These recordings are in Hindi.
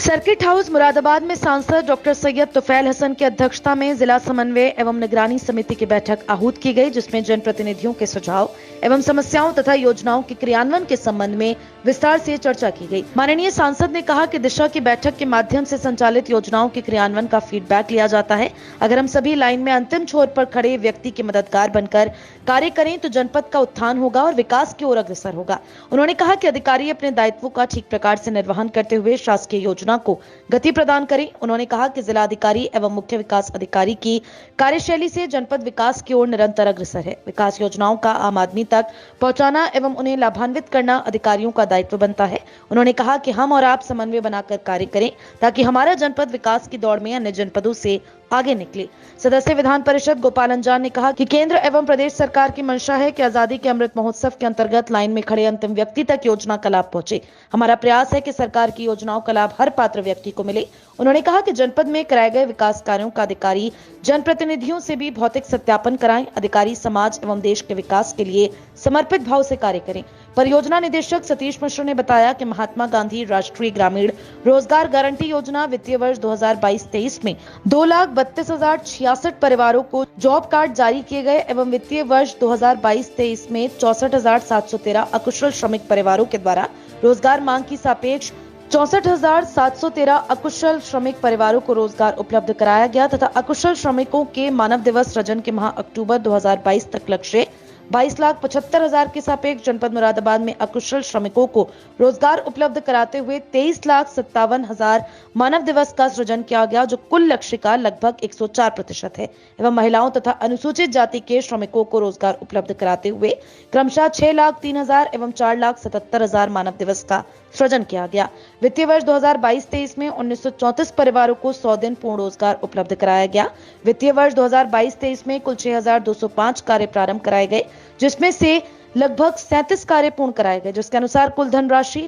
सर्किट हाउस मुरादाबाद में सांसद डॉक्टर सैयद तुफैल हसन की अध्यक्षता में जिला समन्वय एवं निगरानी समिति की बैठक आहूत की गई, जिसमें जनप्रतिनिधियों के सुझाव एवं समस्याओं तथा योजनाओं के क्रियान्वयन के संबंध में विस्तार से चर्चा की गई। माननीय सांसद ने कहा कि दिशा की बैठक के माध्यम से संचालित योजनाओं के क्रियान्वयन का फीडबैक लिया जाता है। अगर हम सभी लाइन में अंतिम छोर पर खड़े व्यक्ति के मददगार बनकर कार्य करें तो जनपद का उत्थान होगा और विकास की ओर अग्रसर होगा। उन्होंने कहा कि अधिकारी अपने दायित्वों का ठीक प्रकार से निर्वहन करते हुए शासकीय योजना को गति प्रदान करें। उन्होंने कहा कि जिलाधिकारी एवं मुख्य विकास अधिकारी की कार्यशैली से जनपद विकास की ओर निरंतर अग्रसर है। विकास योजनाओं का आम आदमी तक पहुंचाना एवं उन्हें लाभान्वित करना अधिकारियों का दायित्व बनता है। उन्होंने कहा कि हम और आप समन्वय बनाकर कार्य करें ताकि हमारा जनपद विकास की दौड़ में अन्य जनपदों से आगे निकले। सदस्य विधान परिषद गोपाल अंजान ने कहा कि केंद्र एवं प्रदेश सरकार की मंशा है कि आजादी के अमृत महोत्सव के अंतर्गत लाइन में खड़े अंतिम व्यक्ति तक योजना का लाभ पहुंचे। हमारा प्रयास है कि सरकार की योजनाओं का लाभ हर पात्र व्यक्ति को मिले। उन्होंने कहा कि जनपद में कराए गए विकास कार्यों का अधिकारी जनप्रतिनिधियों से भी भौतिक सत्यापन कराएं। अधिकारी समाज एवं देश के विकास के लिए समर्पित भाव से कार्य करें। परियोजना निदेशक सतीश मिश्र ने बताया कि महात्मा गांधी राष्ट्रीय ग्रामीण रोजगार गारंटी योजना वित्तीय वर्ष 2022-23 में 2,32,066 परिवारों को जॉब कार्ड जारी किए गए एवं वित्तीय वर्ष 2022-23 में 64,713 अकुशल श्रमिक परिवारों के द्वारा रोजगार मांग की सापेक्ष 64,713 अकुशल श्रमिक परिवारों को रोजगार उपलब्ध कराया गया तथा अकुशल श्रमिकों के मानव दिवस सृजन के माह अक्टूबर 2022 तक लक्ष्य 22,75,000 के सापेक्ष जनपद मुरादाबाद में अकुशल श्रमिकों को रोजगार उपलब्ध कराते हुए 23,57,000 मानव दिवस का सृजन किया गया, जो कुल लक्ष्य का लगभग 104% है। एवं महिलाओं तथा अनुसूचित जाति के श्रमिकों को रोजगार उपलब्ध कराते हुए क्रमशः 6,03,000 एवं 4,77,000 मानव दिवस का सृजन किया गया। वित्तीय वर्ष 2022-23 में 1934 परिवारों को 100 दिन पूर्ण रोजगार उपलब्ध कराया गया। वित्तीय वर्ष 2022-23 में कुल 6,205 कार्य प्रारंभ कराए गए, जिसमें से लगभग 37 कार्य पूर्ण कराए गए, जिसके अनुसार कुल धनराशि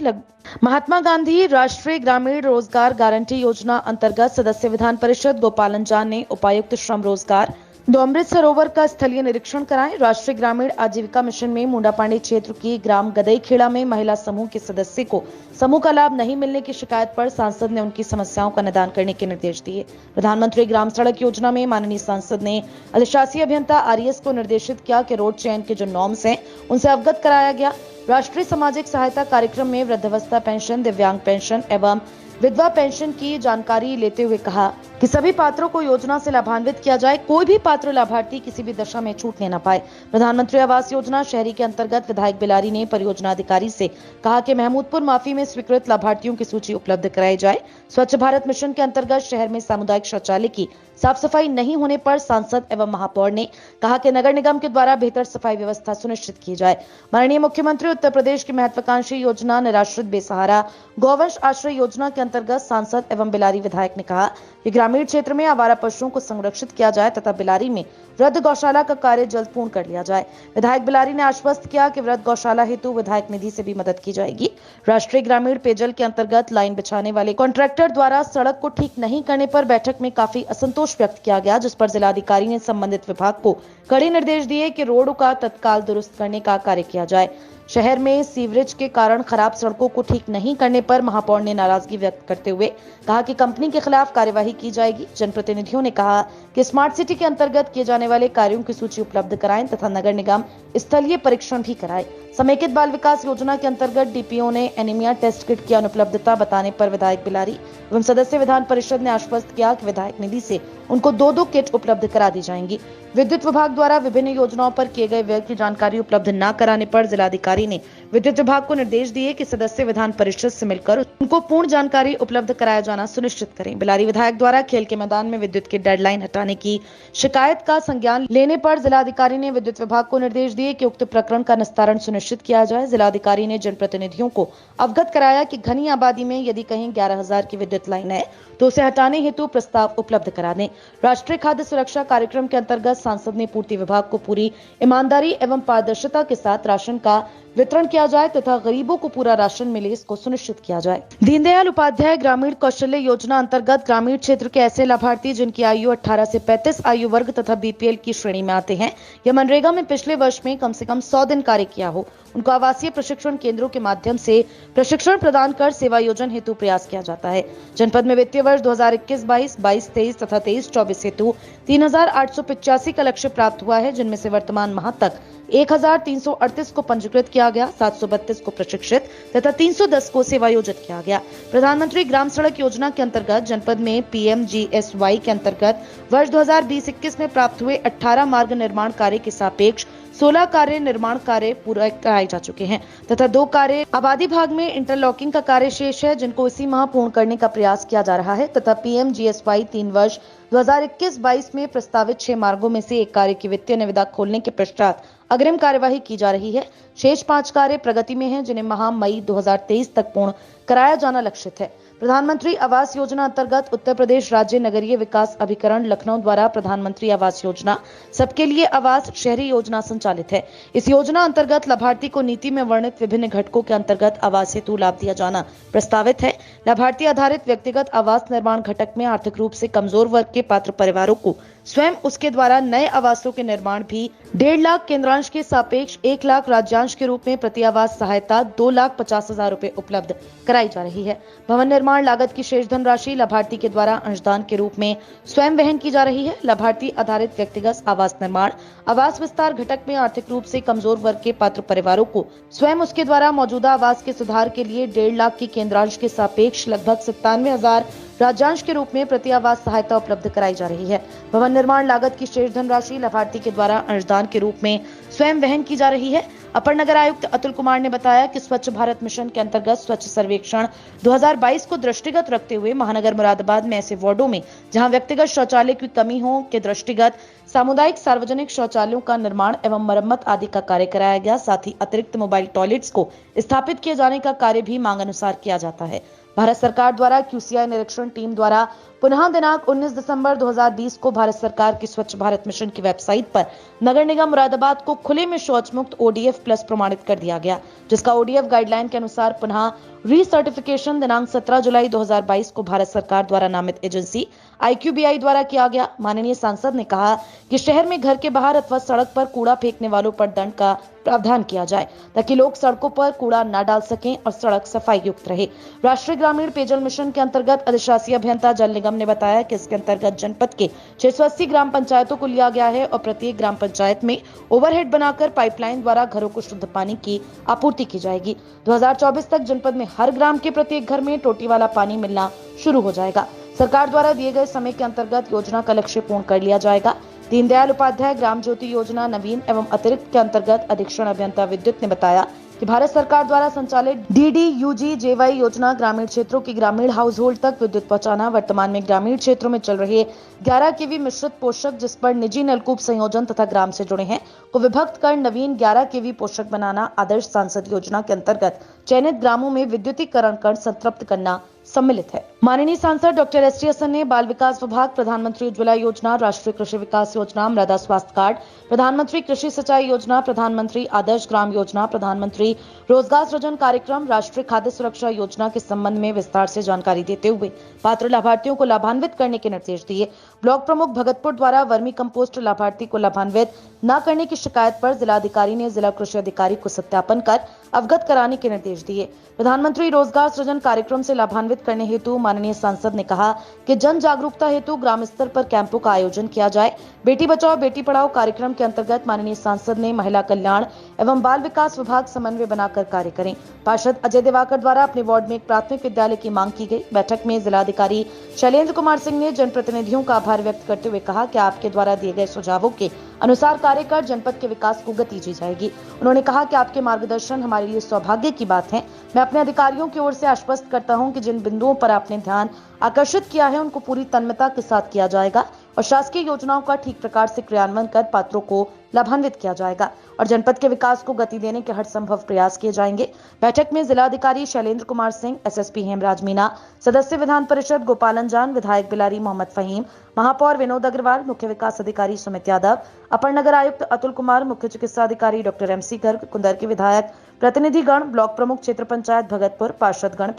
महात्मा गांधी राष्ट्रीय ग्रामीण रोजगार गारंटी योजना अंतर्गत सदस्य विधान परिषद गोपाल अंजान ने उपायुक्त श्रम रोजगार अमृत सरोवर का स्थलीय निरीक्षण कराएं। राष्ट्रीय ग्रामीण आजीविका मिशन में मुंडापांडी क्षेत्र की ग्राम गदईखेड़ा में महिला समूह के सदस्य को समूह का लाभ नहीं मिलने की शिकायत पर सांसद ने उनकी समस्याओं का निदान करने के निर्देश दिए। प्रधानमंत्री ग्राम सड़क योजना में माननीय सांसद ने अधिशासी अभियंता आरएस को निर्देशित किया कि रोड चयन के जो नॉर्म्स हैं उनसे अवगत कराया गया। राष्ट्रीय सामाजिक सहायता कार्यक्रम में वृद्धावस्था पेंशन, दिव्यांग पेंशन एवं विधवा पेंशन की जानकारी लेते हुए कहा कि सभी पात्रों को योजना से लाभान्वित किया जाए। कोई भी पात्र लाभार्थी किसी भी दशा में छूटने न पाए। प्रधानमंत्री आवास योजना शहरी के अंतर्गत विधायक बिलारी ने परियोजना अधिकारी से कहा कि महमूदपुर माफी में स्वीकृत लाभार्थियों की सूची उपलब्ध कराई जाए। स्वच्छ भारत मिशन के अंतर्गत शहर में सामुदायिक शौचालय की साफ सफाई नहीं होने पर सांसद एवं महापौर ने कहा कि नगर निगम के द्वारा बेहतर सफाई व्यवस्था सुनिश्चित की जाए। माननीय मुख्यमंत्री उत्तर प्रदेश की महत्वाकांक्षी योजना निराश्रित बेसहारा गौवंश आश्रय योजना के अंतर्गत सांसद एवं बिलारी विधायक ने कहा कि ग्रामीण क्षेत्र में आवारा पशुओं को संरक्षित किया जाए तथा बिलारी में वृद्ध गौशाला का कार्य जल्द पूर्ण कर लिया जाए। विधायक बिलारी ने आश्वस्त किया कि वृद्ध गौशाला हेतु विधायक निधि से भी मदद की जाएगी। राष्ट्रीय ग्रामीण पेयजल के अंतर्गत लाइन बिछाने वाले कॉन्ट्रैक्टर द्वारा सड़क को ठीक नहीं करने पर बैठक में काफी असंतोष व्यक्त किया गया, जिस पर जिलाधिकारी ने संबंधित विभाग को कड़े निर्देश दिए कि रोड का तत्काल दुरुस्त करने का कार्य किया जाए। शहर में सीवरेज के कारण खराब सड़कों को ठीक नहीं करने पर महापौर ने नाराजगी व्यक्त करते हुए कहा कि कंपनी के खिलाफ कार्यवाही की जाएगी। जनप्रतिनिधियों ने कहा कि स्मार्ट सिटी के अंतर्गत किए जाने वाले कार्यों की सूची उपलब्ध कराएं तथा नगर निगम स्थलीय परीक्षण भी कराए। समेकित बाल विकास योजना के अंतर्गत डीपीओ ने एनीमिया टेस्ट किट की अनुपलब्धता बताने पर विधायक बिलारी एवं सदस्य विधान परिषद ने आश्वस्त किया कि विधायक निधि से उनको 2-2 किट उपलब्ध करा दी जाएंगी। विद्युत विभाग द्वारा विभिन्न योजनाओं पर किए गए व्यय की जानकारी उपलब्ध न कराने पर जिलाधिकारी ने विद्युत विभाग को निर्देश दिए कि सदस्य विधान परिषद से मिलकर उनको पूर्ण जानकारी उपलब्ध कराया जाना सुनिश्चित करें। बिलारी विधायक द्वारा खेल के मैदान में विद्युत की डेडलाइन हटाने की शिकायत का संज्ञान लेने पर जिलाधिकारी ने विद्युत विभाग को निर्देश दिए कि उक्त प्रकरण का निस्तारण सुनिश्चित किया जाए। जिलाधिकारी ने जनप्रतिनिधियों को अवगत कराया कि घनी आबादी में यदि कहीं 11,000 की विद्युत लाइन है तो उसे हटाने हेतु प्रस्ताव उपलब्ध करा दें। राष्ट्रीय खाद्य सुरक्षा कार्यक्रम के अंतर्गत सांसद ने पूर्ति विभाग को पूरी ईमानदारी एवं पारदर्शिता के साथ राशन का वितरण किया जाए तथा गरीबों को पूरा राशन मिले, इसको सुनिश्चित किया जाए। दीनदयाल उपाध्याय ग्रामीण कौशल्य योजना अंतर्गत ग्रामीण क्षेत्र के ऐसे लाभार्थी जिनकी आयु 18 से 35 आयु वर्ग तथा बीपीएल की श्रेणी में आते हैं या मनरेगा में पिछले वर्ष में कम से कम 100 दिन कार्य किया हो, उनको आवासीय प्रशिक्षण केंद्रों के माध्यम से प्रशिक्षण प्रदान कर सेवा योजन हेतु प्रयास किया जाता है। जनपद में वित्तीय वर्ष 2021-22, 22-23 तथा 23-24 हेतु 3,885 का लक्ष्य प्राप्त हुआ है, जिनमें से वर्तमान माह तक 1,338 को पंजीकृत किया गया, 732 को प्रशिक्षित तथा 310 को सेवायोजित किया गया। प्रधानमंत्री ग्राम सड़क योजना के अंतर्गत जनपद में PMGSY के अंतर्गत वर्ष 2020-21 में प्राप्त हुए 18 मार्ग निर्माण कार्य के सापेक्ष 16 कार्य निर्माण कार्य पूरा कराए जा चुके हैं तथा 2 कार्य आबादी भाग में इंटरलॉकिंग का कार्य शेष है, जिनको इसी माह पूर्ण करने का प्रयास किया जा रहा है तथा PMGSY 3 वर्ष 2021-22 में प्रस्तावित 6 मार्गों में से एक कार्य की वित्तीय निविदा खोलने के पश्चात अग्रिम कार्यवाही की जा रही है। शेष 5 कार्य प्रगति में हैं, जिन्हें माह मई 2023 तक पूर्ण कराया जाना लक्षित है। प्रधानमंत्री आवास योजना अंतर्गत उत्तर प्रदेश राज्य नगरीय विकास अभिकरण लखनऊ द्वारा प्रधानमंत्री आवास योजना सबके लिए आवास शहरी योजना संचालित है। इस योजना अंतर्गत लाभार्थी को नीति में वर्णित विभिन्न घटकों के अंतर्गत आवास हेतु लाभ दिया जाना प्रस्तावित है। लाभार्थी आधारित व्यक्तिगत आवास निर्माण घटक में आर्थिक रूप से कमजोर वर्ग के पात्र परिवारों को स्वयं उसके द्वारा नए आवासों के निर्माण भी 1.5 लाख केंद्रांश के सापेक्ष 1 लाख राज्यांश के रूप में प्रति आवास सहायता 2,50,000 रुपए उपलब्ध कराई जा रही है। भवन निर्माण लागत की शेष धनराशि लाभार्थी के द्वारा अंशदान के रूप में स्वयं वहन की जा रही है। लाभार्थी आधारित व्यक्तिगत आवास निर्माण आवास विस्तार घटक में आर्थिक रूप से कमजोर वर्ग के पात्र परिवारों को स्वयं उसके द्वारा मौजूदा आवास के सुधार के लिए 1.5 लाख की केंद्रांश के सापेक्ष लगभग 97,000 राज्यांश के रूप में प्रति आवास सहायता उपलब्ध कराई जा रही है। भवन निर्माण लागत की शेष धनराशि लाभार्थी के द्वारा अंशदान के रूप में स्वयं वहन की जा रही है। अपर नगर आयुक्त अतुल कुमार ने बताया कि स्वच्छ भारत मिशन के अंतर्गत स्वच्छ सर्वेक्षण 2022 को दृष्टिगत रखते हुए महानगर मुरादाबाद में ऐसे वार्डों में जहां व्यक्तिगत शौचालय की कमी हो के दृष्टिगत सामुदायिक सार्वजनिक शौचालयों का निर्माण एवं मरम्मत आदि का कार्य कराया गया। साथ ही अतिरिक्त मोबाइल टॉयलेट्स को स्थापित किए जाने का कार्य भी मांग अनुसार किया जाता है। भारत सरकार द्वारा QCI निरीक्षण टीम द्वारा पुनः दिनांक 19 दिसंबर 2020 को भारत सरकार की स्वच्छ भारत मिशन की वेबसाइट पर नगर निगम मुरादाबाद को खुले में शौच मुक्त ODF प्लस प्रमाणित कर दिया गया, जिसका ODF गाइडलाइन के अनुसार पुनः रीसर्टिफिकेशन दिनांक 17 जुलाई 2022 को भारत सरकार द्वारा नामित एजेंसी IQBI द्वारा किया गया। माननीय सांसद ने कहा कि शहर में घर के बाहर अथवा सड़क पर कूड़ा फेंकने वालों पर दंड का प्रावधान किया जाए ताकि लोग सड़कों पर कूड़ा न डाल सकें और सड़क सफाई युक्त रहे। राष्ट्रीय ग्रामीण पेयजल मिशन के अंतर्गत अधिशासी अभियंता जल निगम ने बताया कि इसके अंतर्गत जनपद के 680 ग्राम पंचायतों को लिया गया है और प्रत्येक ग्राम पंचायत में ओवरहेड बनाकर पाइपलाइन द्वारा घरों को शुद्ध पानी की आपूर्ति की जाएगी। 2024 तक जनपद में हर ग्राम के प्रत्येक घर में टोटी वाला पानी मिलना शुरू हो जाएगा। सरकार द्वारा दिए गए समय के अंतर्गत योजना का लक्ष्य पूर्ण कर लिया जाएगा। दीनदयाल उपाध्याय ग्राम ज्योति योजना नवीन एवं अतिरिक्त के अंतर्गत अधीक्षण अभियंता विद्युत ने बताया कि भारत सरकार द्वारा संचालित DDUGJY योजना ग्रामीण क्षेत्रों की ग्रामीण हाउस होल्ड तक विद्युत पहुंचाना। वर्तमान में ग्रामीण क्षेत्रों में चल रहे 11 kV मिश्रित पोषक जिस पर निजी नलकूप संयोजन तथा ग्राम से जुड़े हैं को विभक्त कर नवीन 11 kV पोषक बनाना। आदर्श सांसद योजना के अंतर्गत चयनित ग्रामों में विद्युतीकरण कर संतृप्त करना सम्मिलित है। माननीय सांसद डॉक्टर S.T. हसन ने बाल विकास विभाग, प्रधानमंत्री उज्ज्वला योजना, राष्ट्रीय कृषि विकास योजना, मृदा स्वास्थ्य कार्ड, प्रधानमंत्री कृषि सिंचाई योजना, प्रधानमंत्री आदर्श ग्राम योजना, प्रधानमंत्री रोजगार सृजन कार्यक्रम, राष्ट्रीय खाद्य सुरक्षा योजना के संबंध में विस्तार से जानकारी देते हुए पात्र लाभार्थियों को लाभान्वित करने के निर्देश दिए। ब्लॉक प्रमुख भगतपुर द्वारा वर्मी कंपोस्ट लाभार्थी को लाभान्वित न करने की शिकायत पर जिलाधिकारी ने जिला कृषि अधिकारी को सत्यापन कर अवगत कराने के निर्देश दिए। प्रधानमंत्री रोजगार सृजन कार्यक्रम से लाभान्वित करने हेतु माननीय सांसद ने कहा कि जन जागरूकता हेतु ग्राम स्तर पर कैंपों का आयोजन किया जाए। बेटी बचाओ बेटी पढ़ाओ कार्यक्रम के अंतर्गत माननीय सांसद ने महिला कल्याण एवं बाल विकास विभाग समन्वय बनाकर कार्य करें। पार्षद अजय दिवाकर द्वारा अपने वार्ड में एक प्राथमिक विद्यालय की मांग की गई। बैठक में जिलाधिकारी शैलेंद्र कुमार सिंह ने जनप्रतिनिधियों का आभार व्यक्त करते हुए कहा कि आपके द्वारा दिए गए सुझावों के अनुसार कार्य कर जनपद के विकास को गति दी जाएगी। उन्होंने कहा कि आपके मार्गदर्शन हमारे लिए सौभाग्य की बात है। मैं अपने अधिकारियों की ओर से आश्वस्त करता हूं कि जिन बिंदुओं पर आपने ध्यान आकर्षित किया है उनको पूरी तन्मयता के साथ किया जाएगा और शासकीय योजनाओं का ठीक प्रकार से क्रियान्वयन कर पात्रों को लाभान्वित किया जाएगा और जनपद के विकास को गति देने के हर संभव प्रयास किए जाएंगे। बैठक में जिलाधिकारी शैलेंद्र कुमार सिंह, एसएसपी हेमराज मीणा, सदस्य विधान परिषद गोपाल अंजान, विधायक बिलारी मोहम्मद फहीम, महापौर विनोद अग्रवाल, मुख्य विकास अधिकारी सुमित यादव, अपर नगर आयुक्त अतुल कुमार, मुख्य चिकित्सा अधिकारी डॉक्टर MC गर्ग, कुंदर के विधायक, प्रतिनिधिगण, ब्लॉक प्रमुख क्षेत्र पंचायत भगतपुर, पार्षदगण,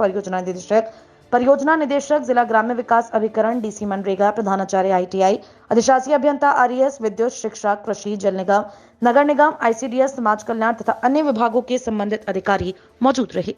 परियोजना निदेशक, जिला ग्राम्य विकास अभिकरण, DC मनरेगा, प्रधानाचार्य ITI, अधिशासी अभियंता RES, विद्युत, शिक्षा, कृषि, जल निगम, नगर निगम, ICDS, समाज कल्याण तथा अन्य विभागों के संबंधित अधिकारी मौजूद रहे।